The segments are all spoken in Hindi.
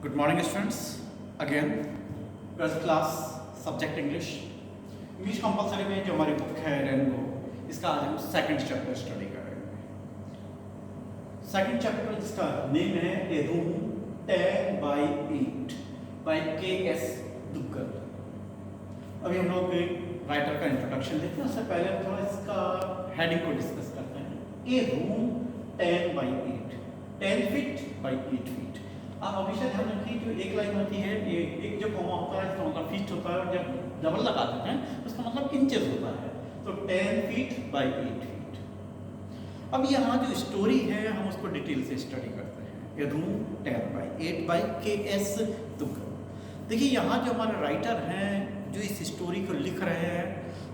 Good morning students. Again, first class subject English. English compulsory में जो हमारी बुक है रेनबो, इसका आज हम सेकंड चैप्टर स्टडी करेंगे। सेकंड चैप्टर जिसका नेम है a room 10 by 8 by KS. Duggal. अभी हम लोग राइटर का इंट्रोडक्शन देखते हैं, उससे पहले हम थोड़ा इसका हेडिंग को डिस्कस करते हैं। A room 10 by 8, 10 feet by 8 feet। आप हमेशा ध्यान रखिए, जो एक लाइन होती है, ये एक जो कॉमा होता है इसका मतलब फीट होता है, और जब डबल लगा देते हैं उसका मतलब इंचेस होता है। तो 10 feet by 8 feet। अब यहाँ जो स्टोरी है हम उसको डिटेल से स्टडी करते हैं। A room 10 by 8 by KS. Duggal. देखिए यहाँ जो हमारे राइटर हैं जो इस स्टोरी को लिख रहे हैं,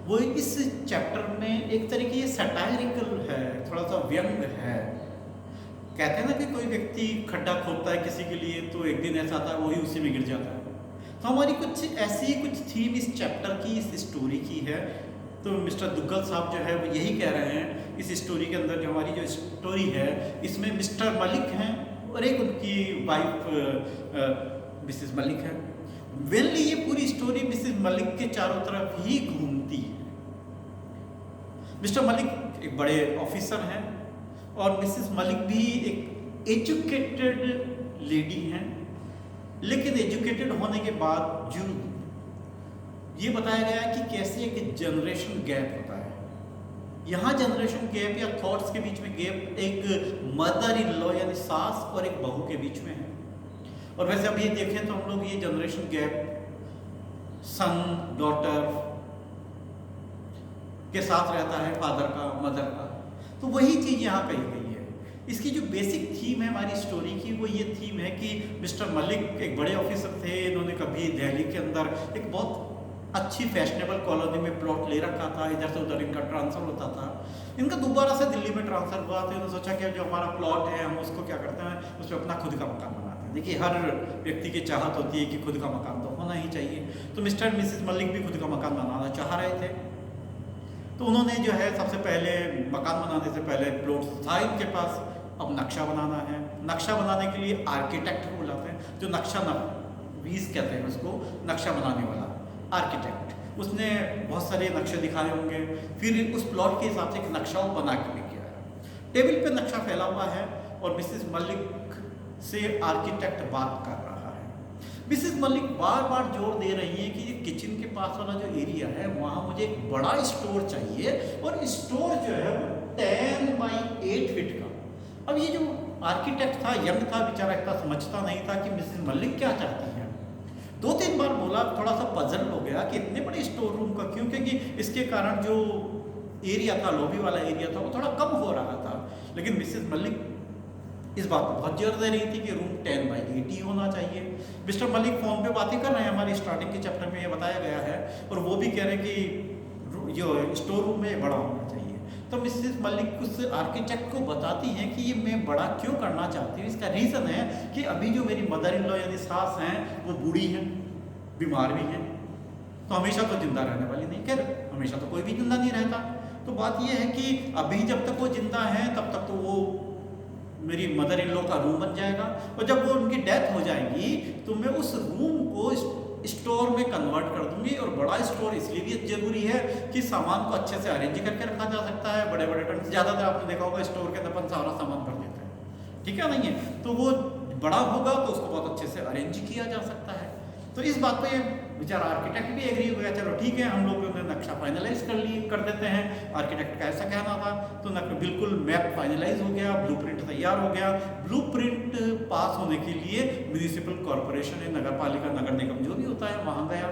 वो इस चैप्टर में एक तरीके ये सटायरिकल है, थोड़ा सा व्यंग है। कहते हैं ना कि कोई व्यक्ति खड्डा खोदता है किसी के लिए, तो एक दिन ऐसा आता है वही उसी में गिर जाता है। तो हमारी कुछ ऐसी कुछ थीम इस चैप्टर की, इस स्टोरी की है। तो मिस्टर दुग्गल साहब जो है वो यही कह रहे हैं इस स्टोरी के अंदर, जो हमारी जो स्टोरी है इसमें मिस्टर मलिक हैं और एक उनकी वाइफ मिसेस मलिक है। वेनली ये पूरी स्टोरी मिसेस मलिक के चारों तरफ ही घूमती है। मिस्टर मलिक एक बड़े ऑफिसर हैं और मिसेस मलिक भी एक एजुकेटेड लेडी हैं, लेकिन एजुकेटेड होने के बावजूद ये बताया गया है कि कैसे एक जनरेशन गैप होता है। यहाँ जनरेशन गैप या थॉट्स के बीच में गैप एक मदर इन लॉ यानी सास और एक बहू के बीच में है। और वैसे अब ये देखें तो हम लोग ये जनरेशन गैप सन डॉटर के साथ रहता है, फादर का, मदर का। तो वही चीज़ यहाँ कही गई है। इसकी जो बेसिक थीम है हमारी स्टोरी की, वो ये थीम है कि मिस्टर मलिक एक बड़े ऑफिसर थे। इन्होंने कभी दिल्ली के अंदर एक बहुत अच्छी फैशनेबल कॉलोनी में प्लॉट ले रखा था, इधर से उधर इनका ट्रांसफ़र होता था। इनका दोबारा से दिल्ली में ट्रांसफ़र हुआ, तो इन्होंने सोचा कि जो हमारा प्लॉट है हम उसको क्या करते हैं, उस पर अपना खुद का मकान बनाते हैं। देखिए हर व्यक्ति की चाहत होती है कि खुद का मकान तो होना ही चाहिए। तो मिस्टर मिसेस मलिक भी खुद का मकान बनाना चाह रहे थे। तो उन्होंने जो है सबसे पहले मकान बनाने से पहले प्लॉट था इनके पास, अब नक्शा बनाना है। नक्शा बनाने के लिए आर्किटेक्ट को बुलाते हैं, जो नक्शा नवीस कहते हैं उसको, नक्शा बनाने वाला आर्किटेक्ट। उसने बहुत सारे नक्शे दिखाए होंगे, फिर उस प्लॉट के हिसाब से एक नक्शा वो बना के लेके आया। टेबल पे नक्शा फैला हुआ है और मिसेस मलिक से आर्किटेक्ट बात कर रहा है। मिसेस मलिक बार बार जोर दे रही है कि ये किचन के पास वाला जो एरिया है वहाँ मुझे एक बड़ा स्टोर चाहिए, और स्टोर जो है वो 10 by 8 फीट का। अब ये जो आर्किटेक्ट था, यंग था बेचारा, इतना समझता नहीं था कि मिसेस मलिक क्या चाहती है। 2-3 बार बोला, थोड़ा सा पजल हो गया कि इतने बड़े स्टोर रूम का क्यों, क्योंकि इसके कारण जो एरिया था, लॉबी वाला एरिया था, वो थोड़ा कम हो रहा था। लेकिन मिसेस मलिक इस बात पर बहुत जोर दे रही थी कि रूम 10 by 8 ही होना चाहिए। मिस्टर मलिक फ़ोन पे बातें कर रहे हैं, हमारी स्टार्टिंग के चैप्टर में ये बताया गया है, और वो भी कह रहे हैं कि जो स्टोर रूम में बड़ा होना चाहिए। तो मिसेस मलिक उस आर्किटेक्ट को बताती हैं कि ये मैं बड़ा क्यों करना चाहती हूँ। इसका रीज़न है कि अभी जो मेरी मदर इन लॉ यानी सास हैं वो बूढ़ी हैं, बीमार भी हैं, तो हमेशा तो जिंदा रहने वाली नहीं। खैर हमेशा तो कोई भी जिंदा नहीं रहता। तो बात यह है कि अभी जब तक वो जिंदा हैं तब तक तो वो मेरी मदर इन लॉ का रूम बन जाएगा, और जब वो उनकी डेथ हो जाएगी तो मैं उस रूम को स्टोर में कन्वर्ट कर दूंगी। और बड़ा स्टोर इसलिए भी जरूरी है कि सामान को अच्छे से अरेंज करके रखा जा सकता है। बड़े बड़े टन, ज़्यादातर आपने देखा होगा स्टोर के अंदर अपन सारा सामान भर देते हैं, ठीक है नहीं है, तो वो बड़ा होगा तो उसको बहुत अच्छे से अरेंज किया जा सकता है। तो इस बात पे बेचारा आर्किटेक्ट भी एग्री हो गया, चलो ठीक है हम लोग नक्शा फाइनलाइज कर देते हैं। आर्किटेक्ट का ऐसा कहना था, तो बिल्कुल मैप फाइनलाइज हो गया, ब्लूप्रिंट तैयार हो गया। ब्लूप्रिंट पास होने के लिए म्यूनिसिपल कॉरपोरेशन है, नगर पालिका, नगर निगम जो भी होता है वहाँ गया,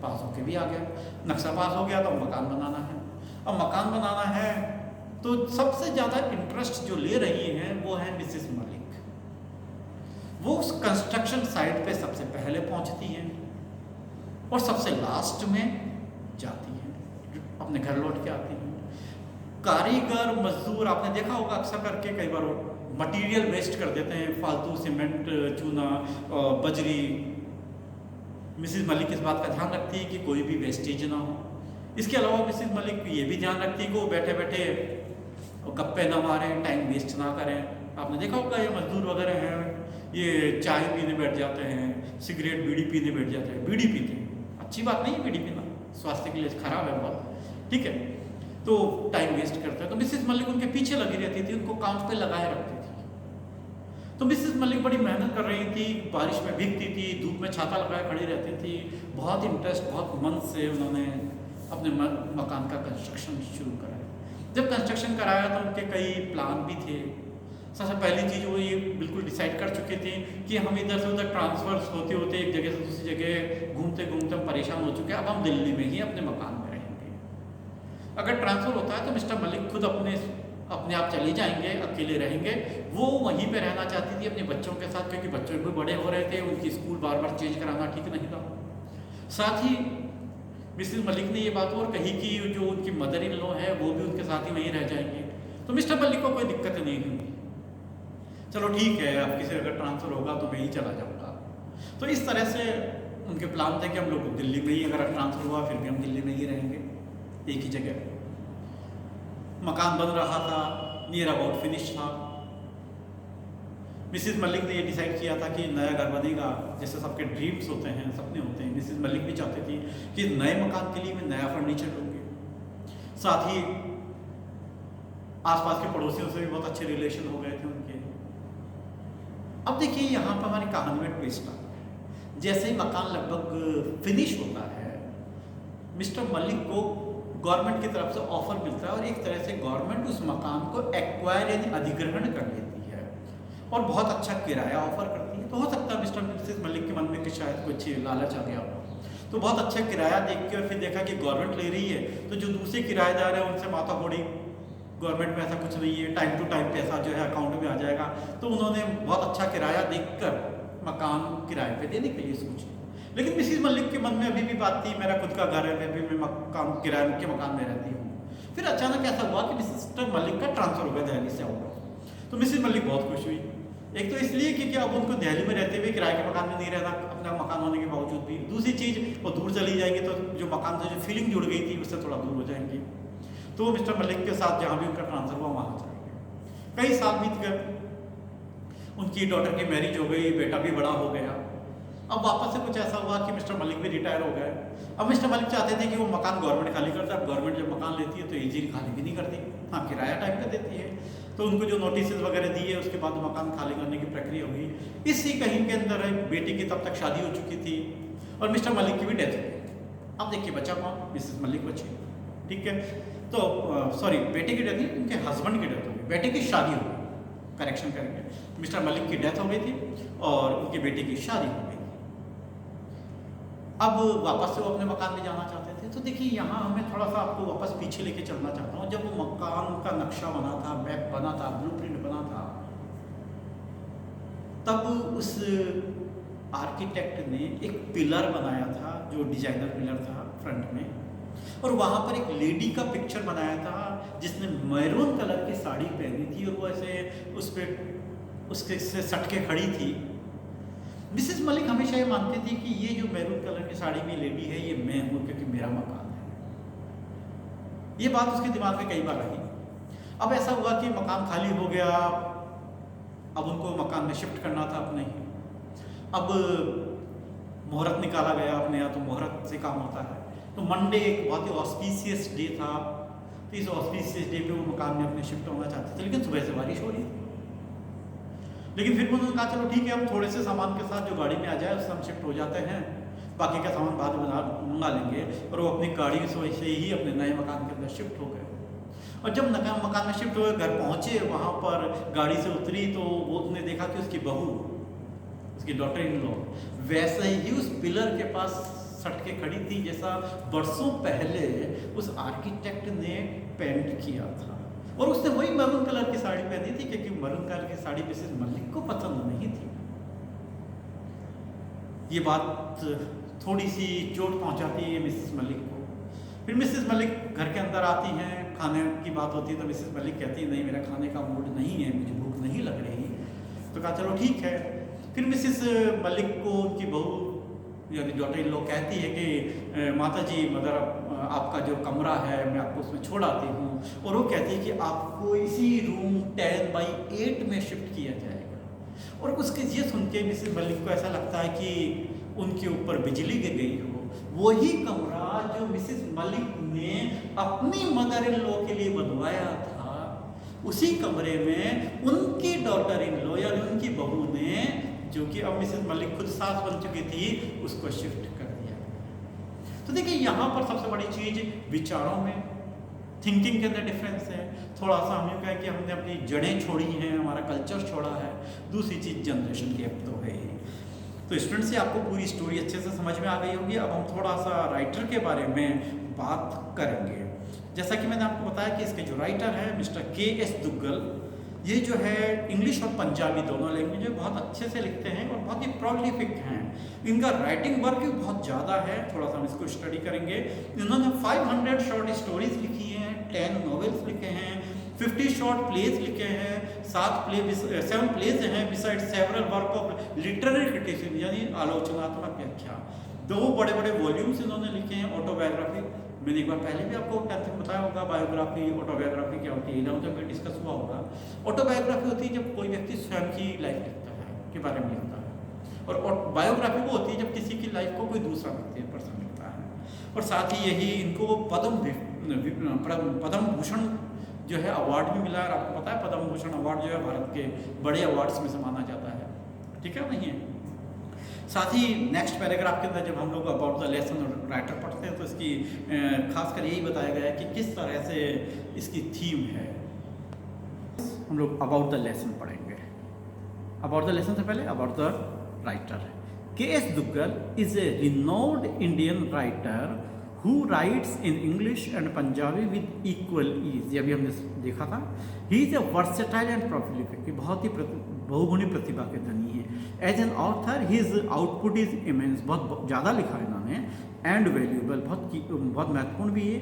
पास होके भी आ गया। नक्शा पास हो गया तो मकान बनाना है। अब मकान बनाना है तो सबसे ज़्यादा इंटरेस्ट जो ले रही है वो है मिसेस मलिक। वो उस कंस्ट्रक्शन साइट पे सबसे पहले पहुंचती हैं और सबसे लास्ट में जाती हैं, अपने घर लौट के आती हैं। कारीगर मजदूर आपने देखा होगा अक्सर करके, कई बार मटेरियल वेस्ट कर देते हैं, फालतू सीमेंट, चूना, बजरी। मिसेस मलिक इस बात का ध्यान रखती है कि कोई भी वेस्टेज ना हो। इसके अलावा मिसेस मलिक ये भी ध्यान रखती है कि वो बैठे बैठे गप्पे ना मारें, टाइम वेस्ट ना करें। आपने देखा होगा ये मजदूर वगैरह हैं, ये चाय पीने बैठ जाते हैं, सिगरेट बीड़ी पीने बैठ जाते हैं। बीड़ी पीते हैं, अच्छी बात नहीं है बीड़ी पीना, स्वास्थ्य के लिए खराब है बहुत, ठीक है। तो टाइम वेस्ट करता है। तो मिसेस मलिक उनके पीछे लगी रहती थी, उनको काम पे लगाए रखती थी। तो मिसेस मलिक बड़ी मेहनत कर रही थी, बारिश में भीगती थी, धूप में छाता लगाए खड़ी रहती थी। बहुत इंटरेस्ट, बहुत मन से उन्होंने अपने मकान का कंस्ट्रक्शन शुरू कराया। जब कंस्ट्रक्शन कराया तो उनके कई प्लान भी थे। सबसे पहली चीज़ वो ये बिल्कुल डिसाइड कर चुके थे कि हम इधर से उधर ट्रांसफर्स होते होते एक जगह से दूसरी जगह घूमते घूमते हम परेशान हो चुके हैं, अब हम दिल्ली में ही अपने मकान में रहेंगे। अगर ट्रांसफ़र होता है तो मिस्टर मलिक खुद अपने आप चले जाएंगे, अकेले रहेंगे। वो वहीं पे रहना चाहती थी अपने बच्चों के साथ, क्योंकि बच्चे भी बड़े हो रहे थे, उनकी स्कूल बार बार चेंज कराना ठीक नहीं था। साथ ही मिसेस मलिक ने ये बात और कही कि जो उनकी मदर इन लॉ है वो भी उनके साथ ही वहीं रह जाएंगे। तो मिस्टर मलिक को कोई दिक्कत नहीं हुई, चलो ठीक है, अब किसी अगर ट्रांसफ़र होगा तो मैं ही चला जाऊँगा। तो इस तरह से उनके प्लान थे कि हम लोग दिल्ली में ही, अगर ट्रांसफ़र हुआ फिर भी हम दिल्ली में ही रहेंगे, एक ही जगह। मकान बन रहा था, नियर अबाउट फिनिश था। मिसेस मलिक ने ये डिसाइड किया था कि नया घर बनेगा, जैसे सबके ड्रीम्स होते हैं, सपने होते हैं। मिसेस मलिक भी चाहती थी कि नए मकान के लिए मैं नया फर्नीचर लूँगी। साथ ही आसपास के पड़ोसियों से भी बहुत अच्छे रिलेशन हो गए थे उनके। अब देखिए यहाँ पर हमारी कहानी में ट्विस्ट आता है। जैसे ही मकान लगभग फिनिश होता है, मिस्टर मलिक को गवर्नमेंट की तरफ से ऑफर मिलता है और एक तरह से गवर्नमेंट उस मकान को एक्वायर यानी अधिग्रहण कर लेती है और बहुत अच्छा किराया ऑफर करती है। तो हो सकता है मिसेस मलिक के मन में कि शायद कुछ लालच आ गया हो, तो बहुत अच्छा किराया देख के और फिर देखा कि गवर्नमेंट ले रही है, तो जो दूसरे किराएदार हैं उनसे माथा फोड़ी, गवर्नमेंट में ऐसा कुछ नहीं है, टाइम टू टाइम पैसा जो है अकाउंट में आ जाएगा। तो उन्होंने बहुत अच्छा किराया देखकर मकान किराए पे देने के लिए सोचा। लेकिन मिसेस मलिक के मन में अभी भी बात थी, मेरा खुद का घर है, मैं मकान किराए के मकान में रहती हूँ। फिर अचानक ऐसा हुआ कि मिस्टर मलिक का ट्रांसफ़र हो गया दिल्ली से आउट। तो मिसेस मलिक बहुत खुश हुई, एक तो इसलिए कि अब उनको दिल्ली में रहते हुए किराए के मकान में नहीं रहना, अपना मकान होने के बावजूद भी। दूसरी चीज़, वो दूर चली जाएंगे तो जो मकान से जो फीलिंग जुड़ गई थी उससे थोड़ा दूर हो जाएंगी। तो मिस्टर मलिक के साथ जहाँ भी उनका ट्रांसफ़र हुआ वहाँ जाएंगे। कई साल बीत गए, उनकी डॉटर की मैरिज हो गई, बेटा भी बड़ा हो गया। अब वापस से कुछ ऐसा हुआ कि मिस्टर मलिक भी रिटायर हो गए। अब मिस्टर मलिक चाहते थे कि वो मकान गवर्नमेंट खाली करता है। गवर्नमेंट जब मकान लेती है तो इजीली खाली भी नहीं करती, हाँ किराया टाइम पे देती है। तो उनको जो नोटिस वगैरह दिए उसके बाद मकान खाली करने की प्रक्रिया हुई। इसी कहीं के अंदर बेटी की तब तक शादी हो चुकी थी और मिस्टर मलिक की भी डेथ हो गई। अब देखिए बचा कौन, मिसेस मलिक बची, ठीक है। तो सॉरी, बेटे की डेथ नहीं, उनके हस्बैंड की डेथ हो गई, बेटे की शादी हो गई, करेक्शन करेंगे। मिस्टर मलिक की डेथ हो गई थी और उनकी बेटी की शादी हो गई। अब वापस से वो अपने मकान में जाना चाहते थे। तो देखिए यहाँ हमें थोड़ा सा आपको वापस पीछे लेके चलना चाहता हूँ। जब वो मकान का नक्शा बना था, मैप बना था, ब्लूप्रिंट बना था, तब उस आर्किटेक्ट ने एक पिलर बनाया था जो डिजाइनर पिलर था फ्रंट में, और वहाँ पर एक लेडी का पिक्चर बनाया था जिसने मैरून कलर की साड़ी पहनी थी और वो ऐसे उस पर उसके से सट के खड़ी थी। मिसेस मलिक हमेशा ये मानती थी कि ये जो मैरून कलर की साड़ी में लेडी है ये मैं हूँ, क्योंकि मेरा मकान है। ये बात उसके दिमाग में कई बार आई। अब ऐसा हुआ कि मकान खाली हो गया, अब उनको मकान में शिफ्ट करना था अपने ही। अब मुहूर्त निकाला गया अपने यहाँ, तो मुहूर्त से काम होता है। तो मंडे एक बहुत ही ऑस्पिशियस डे था, तो इस ऑस्पिशियस डे पे वो मकान में अपने शिफ्ट होना चाहते थे, लेकिन सुबह से बारिश हो रही थी। लेकिन फिर उन्होंने कहा चलो ठीक है, हम थोड़े से सामान के साथ जो गाड़ी में आ जाए उससे हम शिफ्ट हो जाते हैं, बाकी का सामान बाद में मंगा लेंगे। और वो अपनी गाड़ी से ही अपने नए मकान के अंदर शिफ्ट हो गए। और जब नया मकान में शिफ्ट हुए, घर पहुँचे, वहाँ पर गाड़ी से उतरी तो वो उसने देखा कि उसकी बहू, उसकी डॉटर इन लॉ वैसे ही उस पिलर के पास सट के खड़ी थी जैसा वर्षों पहले उस आर्किटेक्ट ने पेंट किया था। और उसने वही मैरून कलर की साड़ी पहनी थी, क्योंकि मैरून कलर की साड़ी मिसेस मलिक को पसंद नहीं थी। ये बात थोड़ी सी चोट पहुंचाती है मिसेस मलिक को। फिर मिसेस मलिक घर के अंदर आती हैं, खाने की बात होती है तो मिसेस मलिक कहती है नहीं मेरा खाने का मूड नहीं है, मुझे भूख नहीं लग रही। तो कहा चलो ठीक है। फिर मिसेस मलिक को उनकी बहू यानी डॉटर इन लॉ कहती है कि माता जी मदर आपका जो कमरा है मैं आपको उसमें छोड़ आती हूँ, और वो कहती है कि आपको इसी रूम 10/8 में शिफ्ट किया जाएगा। और उसके ये सुन के मिसेस मलिक को ऐसा लगता है कि उनके ऊपर बिजली गिर गई हो। वही कमरा जो मिसेस मलिक ने अपनी मदर इन लॉ के लिए बनवाया था, उसी कमरे में उनकी डॉटर इन लॉ यानी उनकी बहू ने, जो कि अब मिसेस मलिक खुद सास बन चुकी थी, उसको शिफ्ट कर दिया। तो देखिए यहाँ पर सबसे बड़ी चीज विचारों में, थिंकिंग के अंदर डिफरेंस है। थोड़ा सा हम कहें कि हमने अपनी जड़ें छोड़ी हैं, हमारा कल्चर छोड़ा है। दूसरी चीज जनरेशन गैप तो है ही। तो स्टूडेंट से आपको पूरी स्टोरी अच्छे से समझ में आ गई होगी। अब हम थोड़ा सा राइटर के बारे में बात करेंगे। जैसा कि मैंने आपको बताया कि इसके जो राइटर है मिस्टर के.एस. दुग्गल, ये जो है इंग्लिश और पंजाबी दोनों लैंग्वेज में बहुत अच्छे से लिखते हैं और बहुत ही प्रोलिफिक हैं। इनका राइटिंग वर्क भी बहुत ज़्यादा है, थोड़ा सा हम इसको स्टडी करेंगे। इन्होंने 500 शॉर्ट स्टोरीज लिखी हैं, 10 नॉवेल्स लिखे हैं, 50 शॉर्ट प्लेज लिखे हैं, 7 प्लेज हैं, beside several work of literary criticism यानी आलोचनात्मक व्याख्या। 2 बड़े बड़े वॉल्यूम्स इन्होंने लिखे हैं। ऑटोबायोग्राफी, मैंने एक बार पहले भी आपको 10th में बताया होगा बायोग्राफी ऑटोबायोग्राफी क्या होती है, 11th में डिस्कस हुआ होगा। ऑटोबायोग्राफी होती है जब कोई व्यक्ति स्वयं की लाइफ लिखता है, के बारे में लिखता है, और बायोग्राफी वो होती है जब किसी की लाइफ को कोई दूसरा व्यक्ति पर्सन लिखता है। और साथ ही यही इनको पद्म भूषण जो है अवार्ड भी मिला है। और आपको पता है पद्म भूषण अवार्ड जो है भारत के बड़े अवार्ड्स में से माना जाता है, ठीक है नहीं है। साथ ही नेक्स्ट पैराग्राफ के अंदर जब हम लोग अबाउट द लेसन और राइटर पढ़ते हैं तो इसकी खासकर यही बताया गया है कि किस तरह से इसकी थीम है। हम लोग अबाउट द लेसन पढ़ेंगे। अबाउट द लेसन से पहले about the writer. KS. Duggal is a renowned Indian writer who writes in English and Punjabi with equal ease। ये अभी हमने देखा था। He is a versatile and prolific, बहुत ही बहुगुणी प्रतिभा के धनी है। As an author, his output is immense, बहुत ज़्यादा लिखा है इन्होंने, and valuable, बहुत महत्वपूर्ण भी है।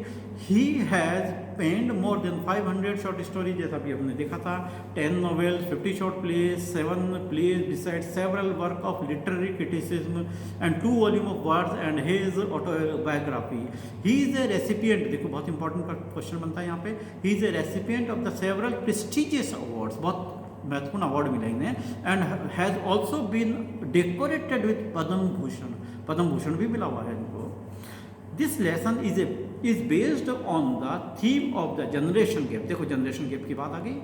He has penned more than 500 short stories, जैसा भी हमने देखा था, 10 novels, 50 short plays, 7 plays, besides several work of literary criticism and 2 volume of words and his autobiography। He is a recipient, देखो बहुत इंपॉर्टेंट क्वेश्चन बनता है यहाँ पे, he is a recipient of the several prestigious awards, बहुत महत्वपूर्ण अवार्ड मिला इन्हें, and has also been decorated with Padma Bhushan, Padma Bhushan भी मिला हुआ है इनको। This lesson is based on the theme of the generation gap. देखो जनरेशन गैप की बात आ गई,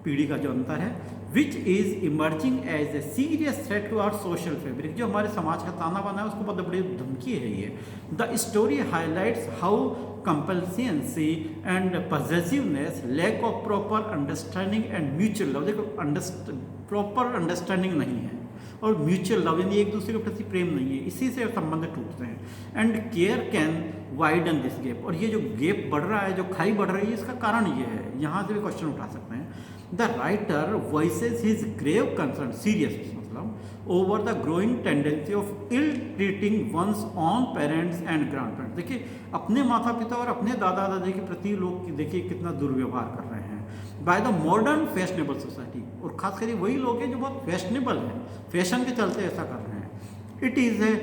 पीढ़ी का जो अंतर है, which is emerging as a serious threat to our social fabric, जो हमारे समाज का ताना बाना है उसको बहुत बड़ी धमकी है ये। The story highlights how compulsions and possessiveness, lack of proper understanding and mutual love, देखो प्रॉपर अंडरस्टैंडिंग नहीं है और म्यूचुअल लव यानी एक दूसरे के प्रति प्रेम नहीं है, इसी से संबंध टूटते हैं। And care can widen this gap, और ये जो गैप बढ़ रहा है, जो खाई बढ़ रही है, इसका कारण ये है, यहाँ से भी क्वेश्चन उठा सकते हैं। The writer voices his grave concern, serious मतलब, over the growing tendency of ill treating one's on parents and grandparents. देखिए अपने माता पिता और अपने दादा दादी के प्रति लोग देखिए कितना दुर्व्यवहार कर रहे हैं by the modern fashionable society, और खास करके वही लोग हैं जो बहुत फैशनेबल हैं, फैशन के चलते ऐसा कर रहे हैं। It is a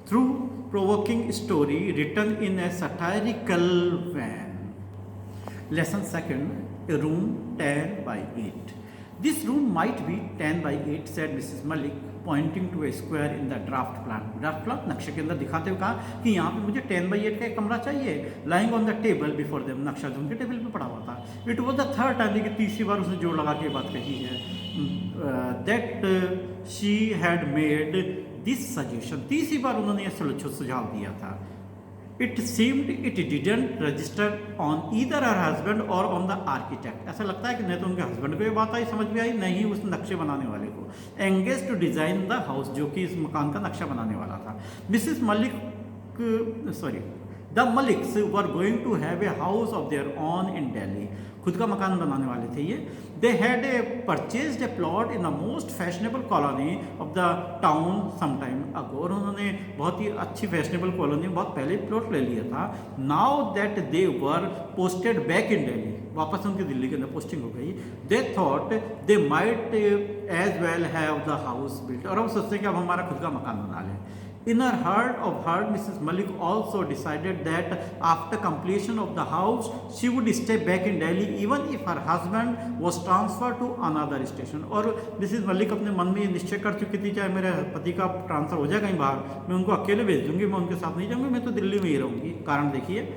thought provoking story written in a satirical vein. Lesson second, a room 10/8। This room might be 10/8, said Mrs. Malik, pointing to a square in the draft plan। Draft plan नक्शे के अंदर दिखाते हुए कहा कि यहाँ पे मुझे 10/8 का एक कमरा चाहिए। Lying on the table before them, नक्शा जो उनके टेबल पे पड़ा हुआ था। It was the third time, कि तीसरी बार उसने जोड़ लगा के बात कही है, that she had made this suggestion, तीसरी बार उन्होंने यह सुझाव दिया था। It seemed it didn't register on either her husband or on the architect। ऐसा लगता है कि नहीं तो उनके हस्बैंड को ये बात आई, समझ में आई, नहीं उस नक्शे बनाने वाले को। Engaged to design the house, जो कि इस मकान का नक्शा बनाने वाला था। Mrs. Malik, the Maliks were going to have a house of their own in Delhi। खुद का मकान बनाने वाले थे ये। They had purchased a plot in the most fashionable colony of the town some time ago। और उन्होंने बहुत ही अच्छी फैशनेबल कॉलोनी बहुत पहले प्लॉट ले लिया था। Now that they were posted back in Delhi, वापस उनकी दिल्ली के अंदर पोस्टिंग हो गई। They thought they might as well have the house built, और अब सोचते हैं कि अब हमारा खुद का मकान बना लें। In her heart of heart, Mrs. Malik also decided that after completion of the house, she would stay back in Delhi even if her husband was transferred to another station. और मिसिज मलिक अपने मन में ये निश्चय कर चुकी थी, चाहे मेरे पति का ट्रांसफ़र हो जाए कहीं बाहर, मैं उनको अकेले भेज दूंगी, मैं उनके साथ नहीं जाऊंगी, मैं तो दिल्ली में ही रहूंगी। कारण देखिए,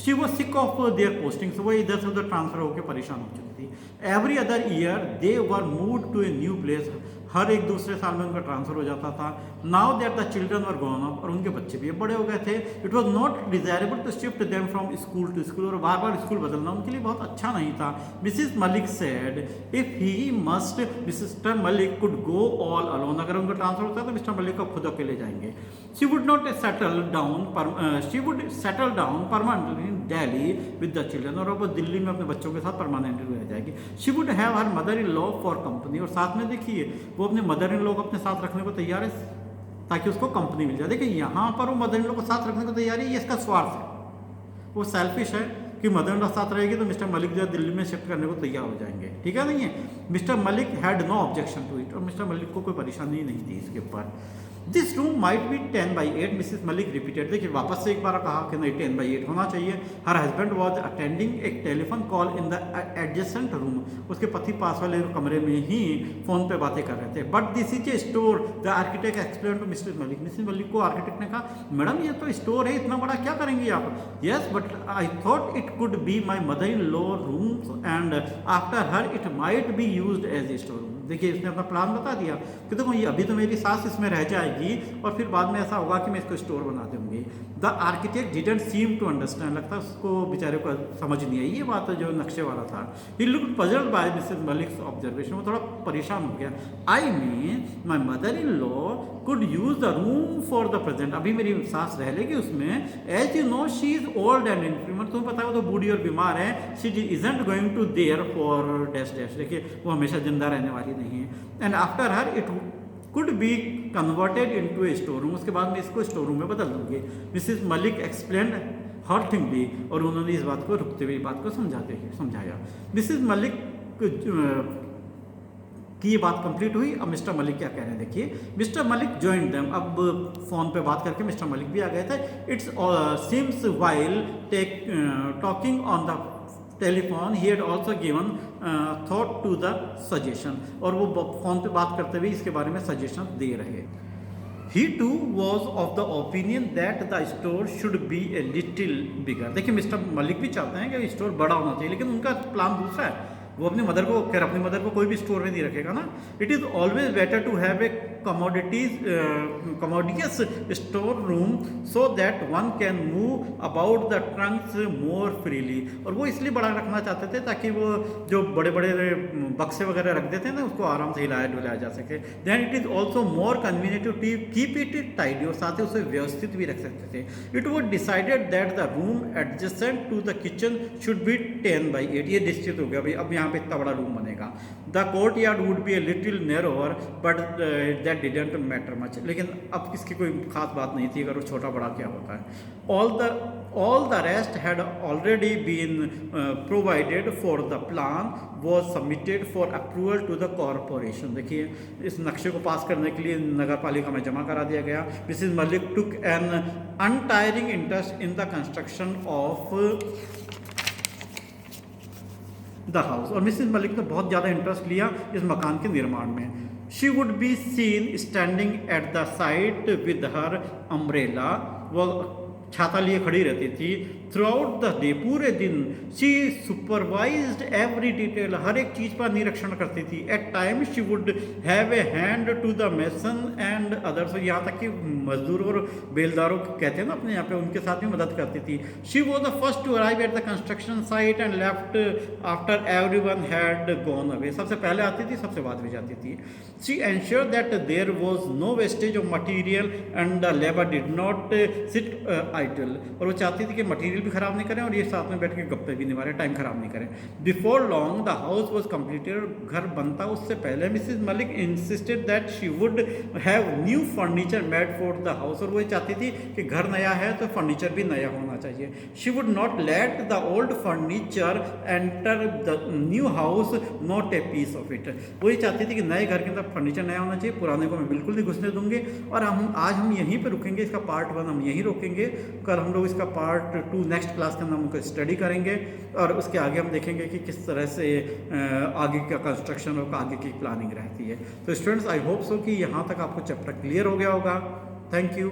she was sick of their posting, वो इधर से उधर ट्रांसफ़र होकर परेशान हो चुकी थी। Every other year they were move to a new place, हर एक दूसरे साल में उनका ट्रांसफ़र हो जाता था। Now that the children were grown up, और उनके बच्चे भी बड़े हो गए थे। It was not desirable to shift them from school to school, और बार बार स्कूल बदलना उनके लिए बहुत अच्छा नहीं था। Mrs Malik said if he must, mister Malik could go all alone, अगर उनका ट्रांसफ़र होता है तो मिस्टर मलिक को खुद अकेले जाएंगे। She would not settle down, she would settle down permanently in Delhi with the children, और वो दिल्ली में अपने बच्चों के साथ परमानेंटली रह जाएगी। She would have her mother in law for company, और साथ में देखिए वो अपने मदर इन लॉ को अपने साथ रखने को तैयार है ताकि उसको कंपनी मिल जाए। देखिए यहाँ पर वो मदर इन लॉ को साथ रखने को तैयार है, ये इसका स्वार्थ है, वो सेल्फिश है कि मदर इन लॉ साथ रहेगी तो मिस्टर मलिक जो है दिल्ली में शिफ्ट करने को तैयार हो जाएंगे, ठीक है नहीं है। Mr Malik had no objection to it, और मिस्टर मलिक को कोई परेशानी नहीं थी इसके ऊपर। This room might be 10/8, Mrs Malik repeated, देखिए वापस से एक बार कहा कि नहीं 10/8 होना चाहिए। हर हस्बैंड वॉज अटेंडिंग एक telephone call in the adjacent room, उसके पति पास वाले कमरे में ही फोन पे बातें कर रहे थे। But this is a store, the architect explain to Mr Malik, Mrs Malik को आर्किटेक्ट ने कहा मैडम ये तो स्टोर है, इतना बड़ा क्या करेंगी आप। Yes but I thought it could be my mother in law room and after her it might be used as a store room. देखिए इसने अपना प्लान बता दिया कि देखो ये अभी तो मेरी सास इसमें रह जाएगी और फिर बाद में ऐसा होगा कि मैं इसको स्टोर बना दूंगी। The architect didn't seem to understand, लगता है उसको बेचारे को समझ नहीं आई ये बात जो नक्शे वाला था। He looked puzzled by Mrs Malik's observation, वो थोड़ा परेशान हो गया। I mean my mother in law could use the room for the present, अभी मेरी सास रह लेगी उसमें। As you know she is old and inferior, तुम्हें पता है वो तो बूढ़ी और बीमार है। She isn't going to there for dash dash, देखिए वो हमेशा जिंदा रहने वाली नहीं है। And after her it could be converted into A store room, उसके बाद मैं इसको स्टोर रूम में बदल दूंगी। मिसिस मलिक एक्सप्लेन्ड हर्टिंगली, और उन्होंने इस बात को रुकते हुए बात को समझाया। मिसिस मलिक की ये बात कंप्लीट हुई। अब मिस्टर मलिक क्या कह रहे हैं देखिए। मिस्टर मलिक जॉइंड देम, अब फोन पे बात करके मिस्टर मलिक भी आ गए थे। It's seems while talking on the telephone he had also given thought to the suggestion, और वो फोन पे बात करते हुए इसके बारे में सजेशन दे रहे। He too was of the opinion that the store should be a little bigger, देखिए मिस्टर मलिक भी चाहते हैं कि स्टोर बड़ा होना चाहिए, लेकिन उनका प्लान दूसरा है। वो अपनी मदर को खैर अपनी मदर को कोई भी स्टोर में नहीं रखेगा ना। It is always better to have a commodious store room so that one can move about the trunks more freely, और वो इसलिए बड़ा रखना चाहते थे ताकि वो जो बड़े बड़े बक्से वगैरह रख देते हैं ना उसको आराम से हिलाया डुलाया जा सके। Then it is also more convenient to keep it tidy, और साथ ही उसे व्यवस्थित भी रख सकते थे। It was decided that the room adjacent to the kitchen should be 10/8, ये निश्चित हो गया भाई अब यहाँ पे इतना बड़ा रूम बनेगा। The court yard would be a little narrower but that didn't matter much, लेकिन अब इसकी कोई खास बात नहीं थी अगर वो छोटा बड़ा क्या होता है। All the rest had already been provided for the plan was submitted for approval to the corporation, देखिए इस नक्शे को पास करने के लिए नगर पालिका में जमा करा दिया गया। Mrs Malik took an untiring interest in the construction of the house, और मिसेस मलिक ने बहुत ज़्यादा इंटरेस्ट लिया इस मकान के निर्माण में। She would be seen standing at the site with her umbrella, वो छाता लिए खड़ी रहती थी। थ्रू आउट द डे, पूरे दिन शी सुपरवाइज्ड एवरी डिटेल, हर एक चीज़ पर निरीक्षण करती थी। At time she would have a hand to the mason and others, यहाँ तक कि मजदूरों और बेलदारों कहते हैं ना अपने यहाँ पे, उनके साथ भी मदद करती थी। She was the first to arrive at the construction site and left after every one had gone away, सबसे पहले आती थी सबसे बाद में जाती थी। She ensure that there was no wastage of material and the labour did not sit idle, और वो चाहती थी कि मटीरियल भी खराब नहीं करें और ये साथ में बैठ के गप्पे भी नहीं मारे, टाइम खराब नहीं करें। Before long the house was completed, घर बनता उससे पहले Mrs Malik insisted that she would have new furniture made for the house, और वो चाहती थी कि घर नया है तो फर्नीचर भी नया होना चाहिए। She would not let the old furniture enter the new house, not a piece of it. वो ये चाहती थी कि नए घर के अंदर फर्नीचर नया होना चाहिए, पुराने को मैं बिल्कुल नहीं घुसने दूंगी। और हम यहीं पे रुकेंगे, इसका पार्ट 1 हम यहीं रोकेंगे। कल हम लोग इसका पार्ट 2 नेक्स्ट क्लास के अंदर हम उनको स्टडी करेंगे और उसके आगे हम देखेंगे कि किस तरह से आगे का कंस्ट्रक्शन और आगे की प्लानिंग रहती है। तो स्टूडेंट्स, आई होप सो कि यहाँ तक आपको चैप्टर क्लियर हो गया होगा। Thank you.